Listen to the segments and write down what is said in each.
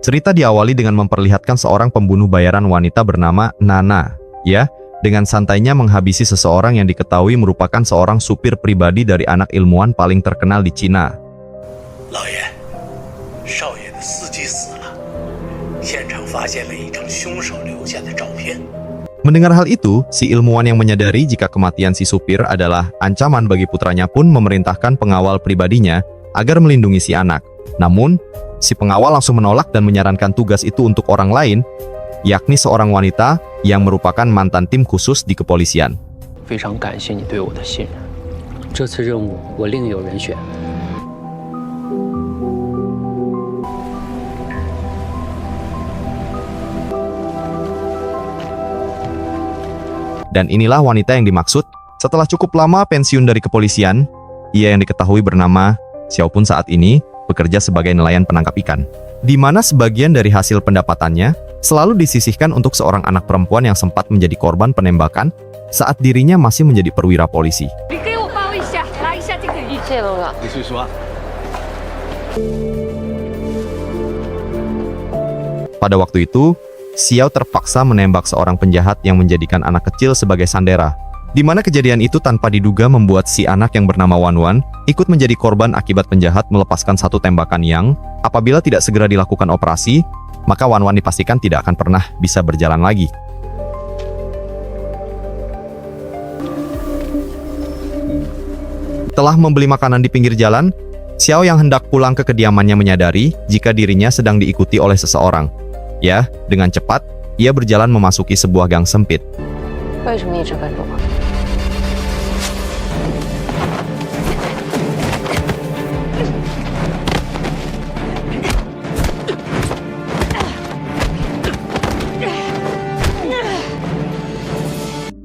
Cerita diawali dengan memperlihatkan seorang pembunuh bayaran wanita bernama Nana, ya, dengan santainya menghabisi seseorang yang diketahui merupakan seorang supir pribadi dari anak ilmuwan paling terkenal di Cina. 老爷，少爷的司机死了，现场发现了一张凶手留下的照片。 Mendengar hal itu, si ilmuwan yang menyadari jika kematian si supir adalah ancaman bagi putranya pun memerintahkan pengawal pribadinya agar melindungi si anak. Namun, si pengawal langsung menolak dan menyarankan tugas itu untuk orang lain, yakni seorang wanita yang merupakan mantan tim khusus di kepolisian. 非常感谢你对我的信任，这次任务我另有人选。 Dan inilah wanita yang dimaksud. Setelah cukup lama pensiun dari kepolisian, ia yang diketahui bernama Xiao pun saat ini bekerja sebagai nelayan penangkap ikan, di mana sebagian dari hasil pendapatannya selalu disisihkan untuk seorang anak perempuan yang sempat menjadi korban penembakan saat dirinya masih menjadi perwira polisi. Pada waktu itu, Xiao terpaksa menembak seorang penjahat yang menjadikan anak kecil sebagai sandera, di mana kejadian itu tanpa diduga membuat si anak yang bernama Wan Wan ikut menjadi korban akibat penjahat melepaskan satu tembakan yang, apabila tidak segera dilakukan operasi, maka Wan Wan dipastikan tidak akan pernah bisa berjalan lagi. Setelah membeli makanan di pinggir jalan, Xiao yang hendak pulang ke kediamannya menyadari jika dirinya sedang diikuti oleh seseorang. Ya, dengan cepat, ia berjalan memasuki sebuah gang sempit.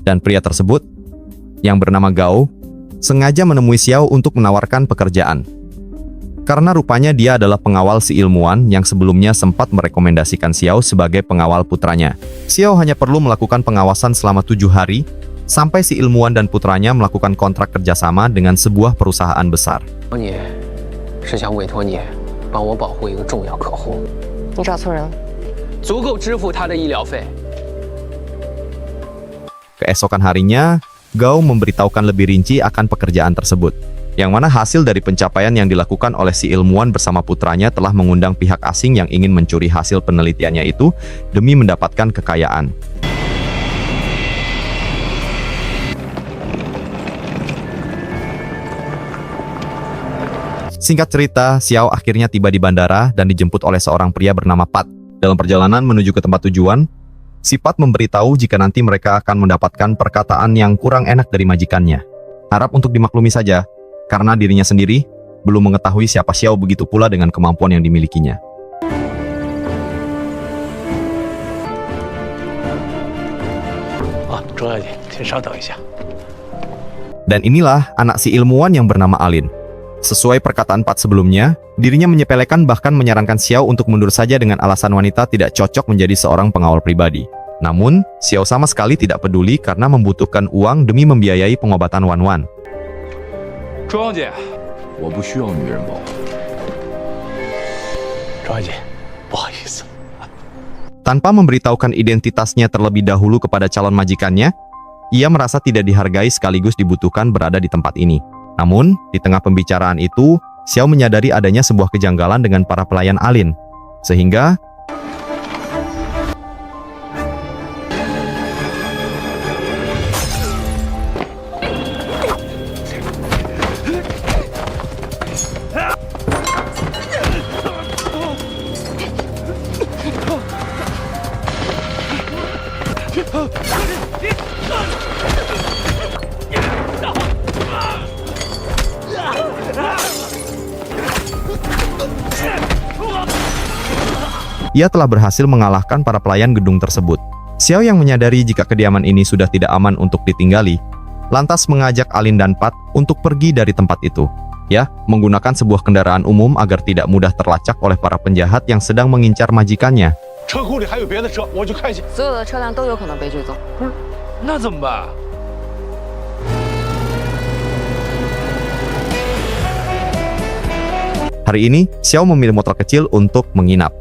Dan pria tersebut, yang bernama Gao, sengaja menemui Xiao untuk menawarkan pekerjaan. Karena rupanya dia adalah pengawal si ilmuwan yang sebelumnya sempat merekomendasikan Xiao sebagai pengawal putranya. Xiao hanya perlu melakukan pengawasan selama 7 hari, sampai si ilmuwan dan putranya melakukan kontrak kerjasama dengan sebuah perusahaan besar. Keesokan harinya, Gao memberitahukan lebih rinci akan pekerjaan tersebut, yang mana hasil dari pencapaian yang dilakukan oleh si ilmuwan bersama putranya telah mengundang pihak asing yang ingin mencuri hasil penelitiannya itu demi mendapatkan kekayaan. Singkat cerita, Xiao akhirnya tiba di bandara dan dijemput oleh seorang pria bernama Pat. Dalam perjalanan menuju ke tempat tujuan, si Pat memberitahu jika nanti mereka akan mendapatkan perkataan yang kurang enak dari majikannya. Harap untuk dimaklumi saja, karena dirinya sendiri belum mengetahui siapa Xiao, begitu pula dengan kemampuan yang dimilikinya. Dan inilah anak si ilmuwan yang bernama Alin. Sesuai perkataan Pat sebelumnya, dirinya menyepelekan bahkan menyarankan Xiao untuk mundur saja dengan alasan wanita tidak cocok menjadi seorang pengawal pribadi. Namun, Xiao sama sekali tidak peduli karena membutuhkan uang demi membiayai pengobatan Wan Wan. 庄姐，我不需要女人保护。庄姐，不好意思。 Tanpa memberitahukan identitasnya terlebih dahulu kepada calon majikannya, ia merasa tidak dihargai sekaligus dibutuhkan berada di tempat ini. Namun, di tengah pembicaraan itu, Xiao menyadari adanya sebuah kejanggalan dengan para pelayan Alin, sehingga ia telah berhasil mengalahkan para pelayan gedung tersebut. Xiao yang menyadari jika kediaman ini sudah tidak aman untuk ditinggali, lantas mengajak Alin dan Pat untuk pergi dari tempat itu. Ya, menggunakan sebuah kendaraan umum agar tidak mudah terlacak oleh para penjahat yang sedang mengincar majikannya. 车库里还有别的车，我去看一下。所有的车辆都有可能被追踪。不是，那怎么办？ Hari ini, Xiao memilih motor kecil untuk menginap.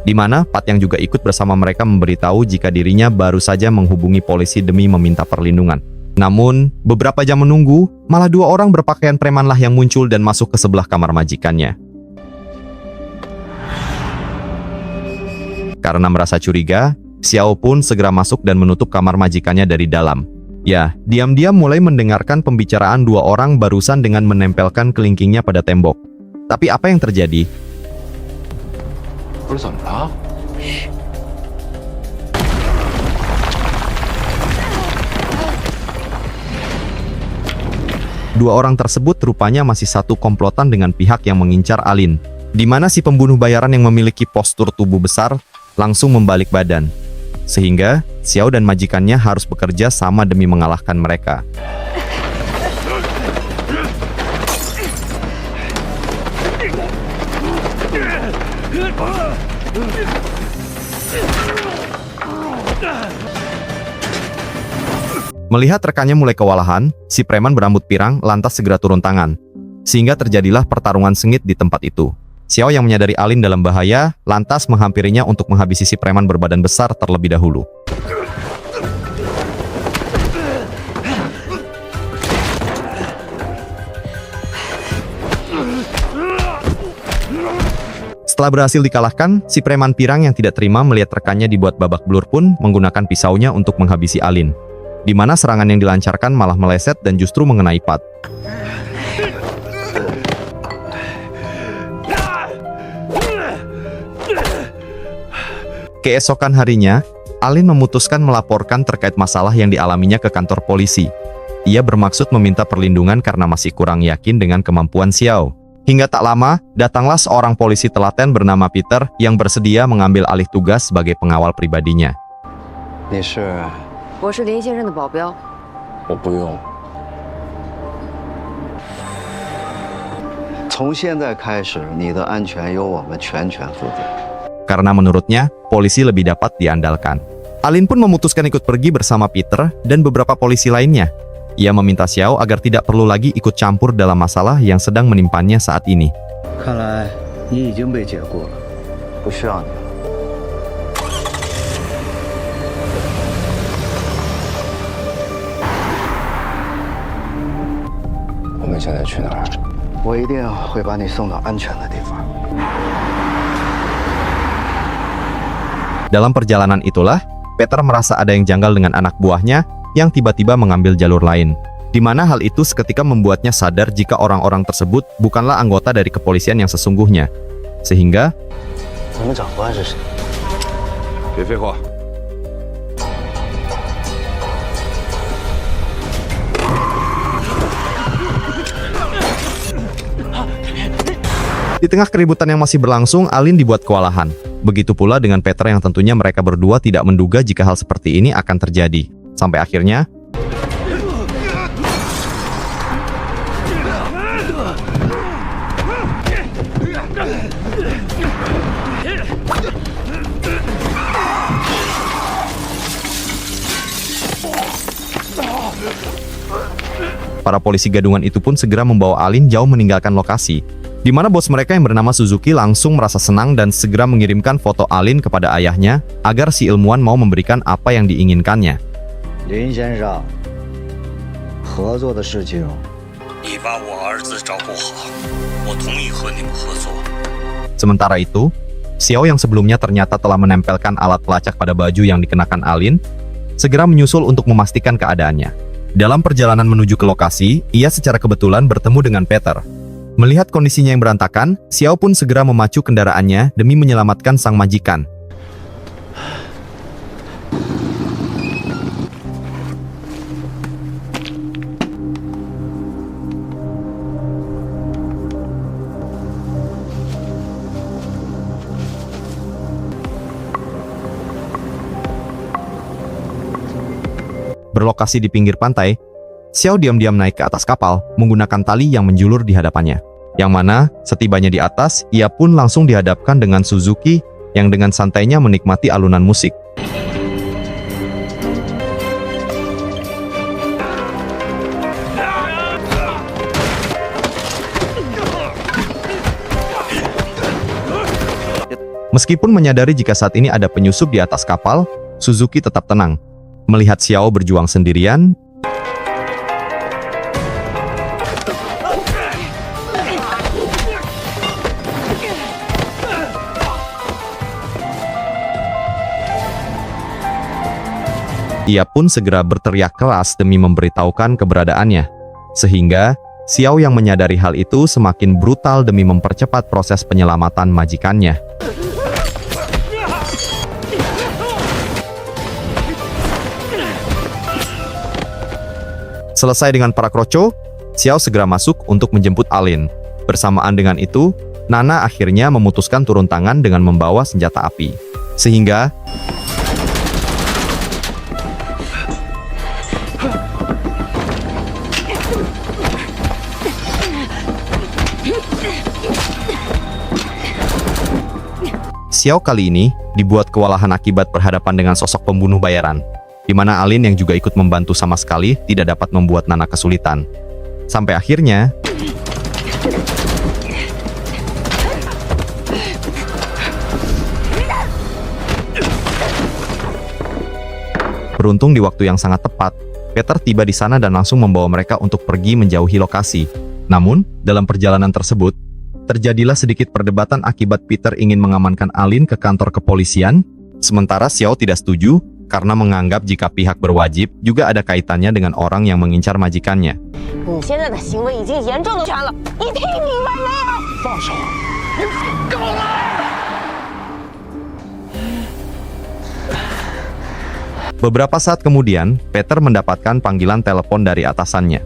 di mana Pat yang juga ikut bersama mereka memberitahu jika dirinya baru saja menghubungi polisi demi meminta perlindungan. Namun, beberapa jam menunggu, malah 2 orang berpakaian premanlah yang muncul dan masuk ke sebelah kamar majikannya. Karena merasa curiga, Xiao pun segera masuk dan menutup kamar majikannya dari dalam. Ya, diam-diam mulai mendengarkan pembicaraan 2 orang barusan dengan menempelkan kelingkingnya pada tembok. Tapi apa yang terjadi? 不是怎么了？ 2 orang tersebut rupanya masih satu komplotan dengan pihak yang mengincar Alin, di mana si pembunuh bayaran yang memiliki postur tubuh besar langsung membalik badan. Sehingga, Xiao dan majikannya harus bekerja sama demi mengalahkan mereka. Melihat rekannya mulai kewalahan, si preman berambut pirang lantas segera turun tangan. Sehingga terjadilah pertarungan sengit di tempat itu. Xiao yang menyadari Alin dalam bahaya, lantas menghampirinya untuk menghabisi si preman berbadan besar terlebih dahulu. Setelah berhasil dikalahkan, si preman pirang yang tidak terima melihat rekannya dibuat babak belur pun menggunakan pisaunya untuk menghabisi Alin, di mana serangan yang dilancarkan malah meleset dan justru mengenai Pat. Keesokan harinya, Alin memutuskan melaporkan terkait masalah yang dialaminya ke kantor polisi. Ia bermaksud meminta perlindungan karena masih kurang yakin dengan kemampuan Xiao. Hingga tak lama, datanglah seorang polisi telaten bernama Peter yang bersedia mengambil alih tugas sebagai pengawal pribadinya. 你是？我是林先生的保镖。我不用。从现在开始，你的安全由我们全权负责。 Karena menurutnya, polisi lebih dapat diandalkan. Alin pun memutuskan ikut pergi bersama Peter dan beberapa polisi lainnya. Ia meminta Xiao agar tidak perlu lagi ikut campur dalam masalah yang sedang menimpannya saat ini. 看来你已经被解雇了，不需要你了。我们现在去哪儿？我一定会把你送到安全的地方。 Dalam perjalanan itulah, Peter merasa ada yang janggal dengan anak buahnya yang tiba-tiba mengambil jalur lain, di mana hal itu seketika membuatnya sadar jika orang-orang tersebut bukanlah anggota dari kepolisian yang sesungguhnya. Sehingga, 你们长官是谁？ 别废话。 di tengah keributan yang masih berlangsung, Alin dibuat kewalahan. Begitu pula dengan Peter yang tentunya mereka berdua tidak menduga jika hal seperti ini akan terjadi. Sampai akhirnya, para polisi gadungan itu pun segera membawa Alin jauh meninggalkan lokasi, di mana bos mereka yang bernama Suzuki langsung merasa senang dan segera mengirimkan foto Alin kepada ayahnya agar si ilmuwan mau memberikan apa yang diinginkannya. 林先生，合作的事情，你把我儿子照顾好，我同意和你们合作。 Sementara itu, Xiao yang sebelumnya ternyata telah menempelkan alat pelacak pada baju yang dikenakan Alin, segera menyusul untuk memastikan keadaannya. Dalam perjalanan menuju ke lokasi, ia secara kebetulan bertemu dengan Peter. Melihat kondisinya yang berantakan, Xiao pun segera memacu kendaraannya demi menyelamatkan sang majikan. Berlokasi di pinggir pantai, Xiao diam-diam naik ke atas kapal menggunakan tali yang menjulur di hadapannya. Yang mana, setibanya di atas, ia pun langsung dihadapkan dengan Suzuki yang dengan santainya menikmati alunan musik. Meskipun menyadari jika saat ini ada penyusup di atas kapal, Suzuki tetap tenang. Melihat Xiao berjuang sendirian, ia pun segera berteriak keras demi memberitahukan keberadaannya. Sehingga, Xiao yang menyadari hal itu semakin brutal demi mempercepat proses penyelamatan majikannya. Selesai dengan para kroco, Xiao segera masuk untuk menjemput Alin. Bersamaan dengan itu, Nana akhirnya memutuskan turun tangan dengan membawa senjata api. Sehingga, Xiao kali ini dibuat kewalahan akibat berhadapan dengan sosok pembunuh bayaran, di mana Alin yang juga ikut membantu sama sekali tidak dapat membuat Nana kesulitan. Sampai akhirnya, beruntung di waktu yang sangat tepat, Peter tiba di sana dan langsung membawa mereka untuk pergi menjauhi lokasi. Namun, dalam perjalanan tersebut, terjadilah sedikit perdebatan akibat Peter ingin mengamankan Alin ke kantor kepolisian, sementara Xiao tidak setuju karena menganggap jika pihak berwajib juga ada kaitannya dengan orang yang mengincar majikannya. Beberapa saat kemudian, Peter mendapatkan panggilan telepon dari atasannya.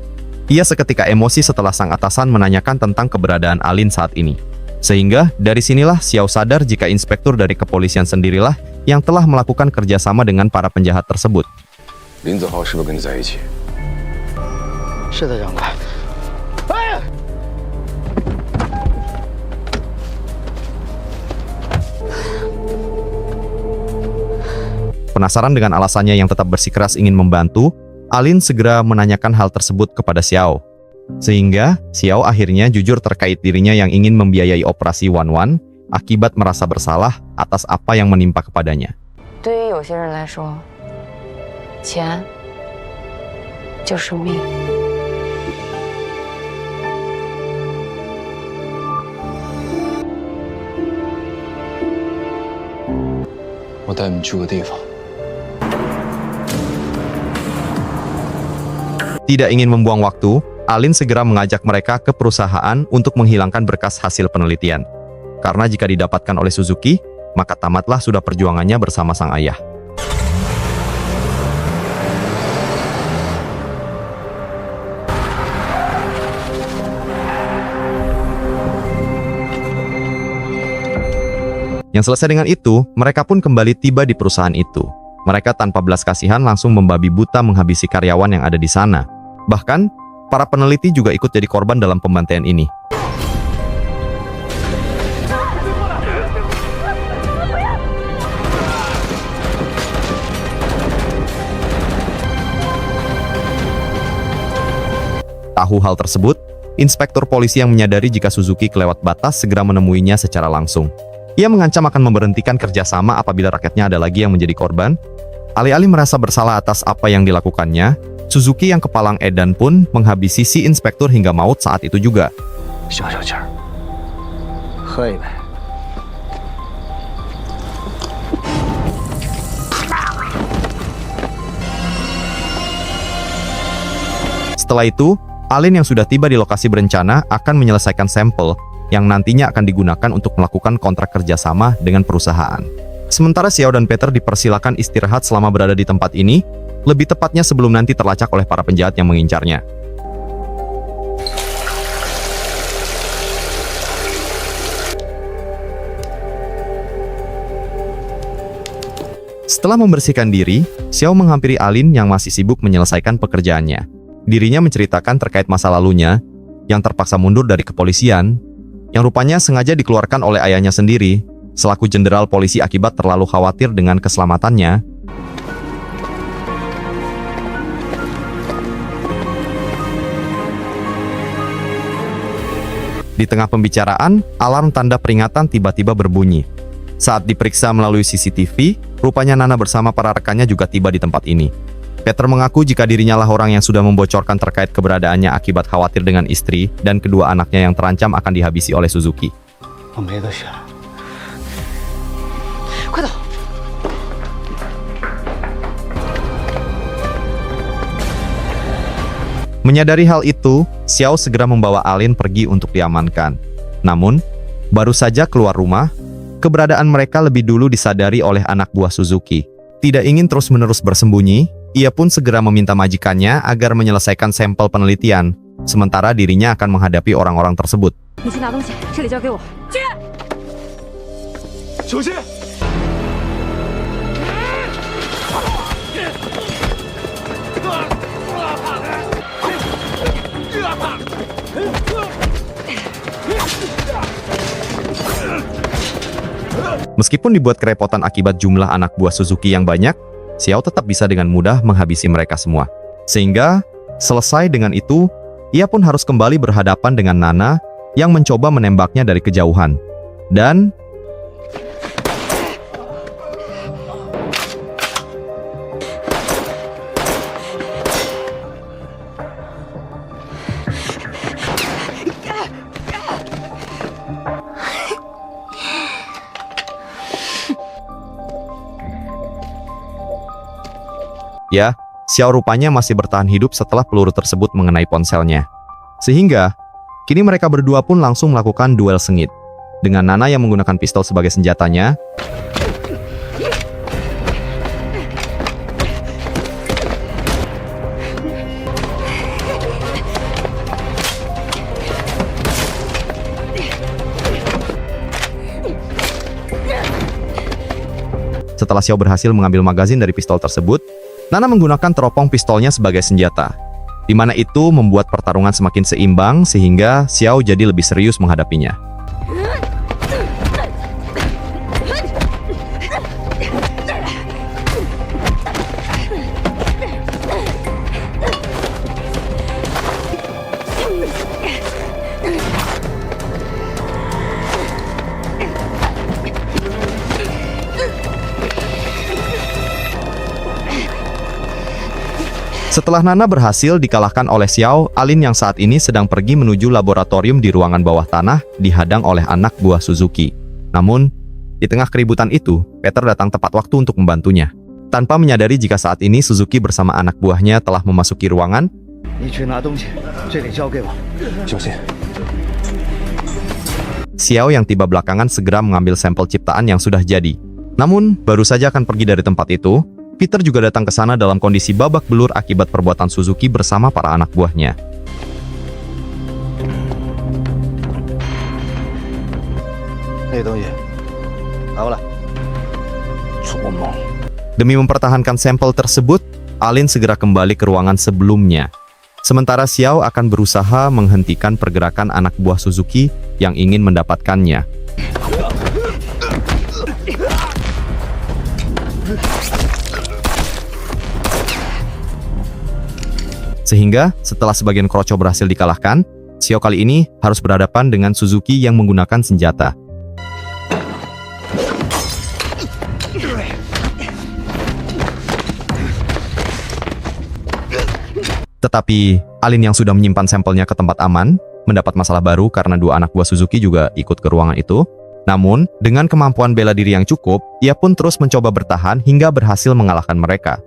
Ia seketika emosi setelah sang atasan menanyakan tentang keberadaan Alin saat ini. Sehingga, dari sinilah Xiao sadar jika inspektur dari kepolisian sendirilah yang telah melakukan kerjasama dengan para penjahat tersebut. 林子豪是不是跟你在一起？是的，长官。哎！ Penasaran dengan alasannya yang tetap bersikeras ingin membantu, Alin segera menanyakan hal tersebut kepada Xiao. Sehingga, Xiao akhirnya jujur terkait dirinya yang ingin membiayai operasi Wan akibat merasa bersalah atas apa yang menimpa kepadanya. 对于有些人来说，钱就是命。 我带你们去个地方。 Tidak ingin membuang waktu, Alin segera mengajak mereka ke perusahaan untuk menghilangkan berkas hasil penelitian. Karena jika didapatkan oleh Suzuki, maka tamatlah sudah perjuangannya bersama sang ayah. Yang selesai dengan itu, mereka pun kembali tiba di perusahaan itu. Mereka tanpa belas kasihan langsung membabi buta menghabisi karyawan yang ada di sana. Bahkan, para peneliti juga ikut jadi korban dalam pembantaian ini. Tahu hal tersebut, inspektur polisi yang menyadari jika Suzuki kelewat batas segera menemuinya secara langsung. Ia mengancam akan memberhentikan kerjasama apabila rakyatnya ada lagi yang menjadi korban. Alih-alih merasa bersalah atas apa yang dilakukannya, Suzuki yang kepalang edan pun menghabisi si inspektur hingga maut saat itu juga. 消消气儿，喝一杯。 Setelah itu, Alin yang sudah tiba di lokasi berencana akan menyelesaikan sampel yang nantinya akan digunakan untuk melakukan kontrak kerjasama dengan perusahaan. Sementara Xiao dan Peter dipersilakan istirahat selama berada di tempat ini, lebih tepatnya sebelum nanti terlacak oleh para penjahat yang mengincarnya. Setelah membersihkan diri, Xiao menghampiri Alin yang masih sibuk menyelesaikan pekerjaannya. Dirinya menceritakan terkait masa lalunya, yang terpaksa mundur dari kepolisian, yang rupanya sengaja dikeluarkan oleh ayahnya sendiri, selaku jenderal polisi akibat terlalu khawatir dengan keselamatannya. Di tengah pembicaraan, alarm tanda peringatan tiba-tiba berbunyi. Saat diperiksa melalui CCTV, rupanya Nana bersama para rekannya juga tiba di tempat ini. Peter mengaku jika dirinya lah orang yang sudah membocorkan terkait keberadaannya akibat khawatir dengan istri dan kedua anaknya yang terancam akan dihabisi oleh Suzuki. 我没得选。快走！ Menyadari hal itu, Xiao segera membawa Alin pergi untuk diamankan. Namun, baru saja keluar rumah, keberadaan mereka lebih dulu disadari oleh anak buah Suzuki. Tidak ingin terus-menerus bersembunyi, ia pun segera meminta majikannya agar menyelesaikan sampel penelitian, sementara dirinya akan menghadapi orang-orang tersebut. 你去拿东西，这里交给我。去。小心！ Meskipun dibuat kerepotan akibat jumlah anak buah Suzuki yang banyak, Xiao tetap bisa dengan mudah menghabisi mereka semua. Sehingga, selesai dengan itu, ia pun harus kembali berhadapan dengan Nana yang mencoba menembaknya dari kejauhan. Dan ya, Xiao rupanya masih bertahan hidup setelah peluru tersebut mengenai ponselnya. Sehingga, kini mereka berdua pun langsung melakukan duel sengit. Dengan Nana yang menggunakan pistol sebagai senjatanya, setelah Xiao berhasil mengambil magazin dari pistol tersebut, Nana menggunakan teropong pistolnya sebagai senjata, di mana itu membuat pertarungan semakin seimbang sehingga Xiao jadi lebih serius menghadapinya. Setelah Nana berhasil dikalahkan oleh Xiao, Alin yang saat ini sedang pergi menuju laboratorium di ruangan bawah tanah dihadang oleh anak buah Suzuki. Namun, di tengah keributan itu, Peter datang tepat waktu untuk membantunya. Tanpa menyadari jika saat ini Suzuki bersama anak buahnya telah memasuki ruangan, 你去拿东西，这里交给我。小心！ Xiao yang tiba belakangan segera mengambil sampel ciptaan yang sudah jadi. Namun, baru saja akan pergi dari tempat itu, Peter juga datang ke sana dalam kondisi babak belur akibat perbuatan Suzuki bersama para anak buahnya. Demi mempertahankan sampel tersebut, Alin segera kembali ke ruangan sebelumnya. Sementara Xiao akan berusaha menghentikan pergerakan anak buah Suzuki yang ingin mendapatkannya. Sehingga, setelah sebagian kroco berhasil dikalahkan, Xiao kali ini harus berhadapan dengan Suzuki yang menggunakan senjata. Tetapi, Alin yang sudah menyimpan sampelnya ke tempat aman, mendapat masalah baru karena dua anak buah Suzuki juga ikut ke ruangan itu. Namun, dengan kemampuan bela diri yang cukup, ia pun terus mencoba bertahan hingga berhasil mengalahkan mereka.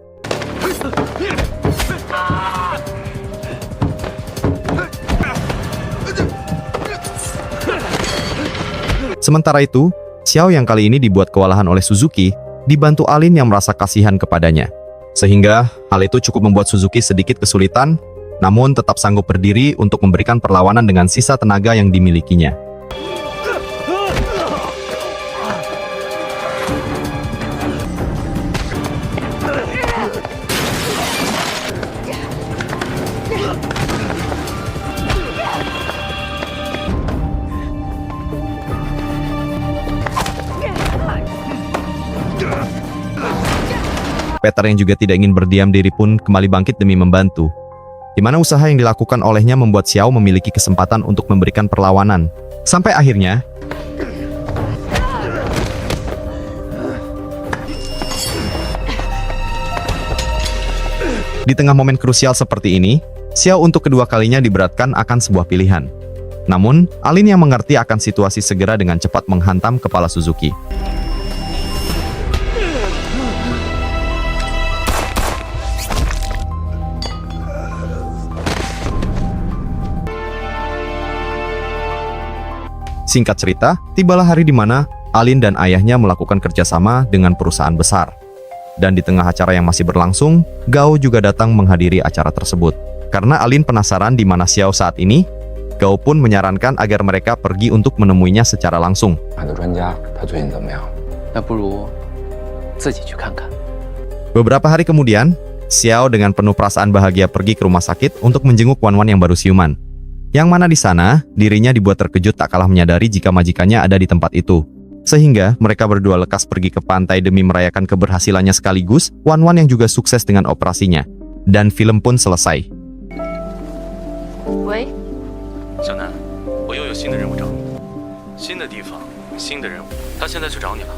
Sementara itu, Xiao yang kali ini dibuat kewalahan oleh Suzuki, dibantu Alin yang merasa kasihan kepadanya. Sehingga, hal itu cukup membuat Suzuki sedikit kesulitan, namun tetap sanggup berdiri untuk memberikan perlawanan dengan sisa tenaga yang dimilikinya. Peter yang juga tidak ingin berdiam diri pun kembali bangkit demi membantu. Di mana usaha yang dilakukan olehnya membuat Xiao memiliki kesempatan untuk memberikan perlawanan. Sampai akhirnya, Di tengah momen krusial seperti ini, Xiao untuk kedua kalinya diberatkan akan sebuah pilihan. Namun, Alin yang mengerti akan situasi segera dengan cepat menghantam kepala Suzuki. Singkat cerita, tibalah hari di mana Alin dan ayahnya melakukan kerjasama dengan perusahaan besar. Dan di tengah acara yang masih berlangsung, Gao juga datang menghadiri acara tersebut. Karena Alin penasaran di mana Xiao saat ini, Gao pun menyarankan agar mereka pergi untuk menemuinya secara langsung. 俺的专家，他最近怎么样？ 那不如自己去看看。 Beberapa hari kemudian, Xiao dengan penuh perasaan bahagia pergi ke rumah sakit untuk menjenguk Wan-Wan yang baru siuman. Yang mana di sana, dirinya dibuat terkejut tak kalah menyadari jika majikannya ada di tempat itu. Sehingga mereka berdua lekas pergi ke pantai demi merayakan keberhasilannya sekaligus Wan-Wan yang juga sukses dengan operasinya. Dan film pun selesai. 喂，小南，我又有新的任务找你。新的地方，新的任务。他现在去找你了。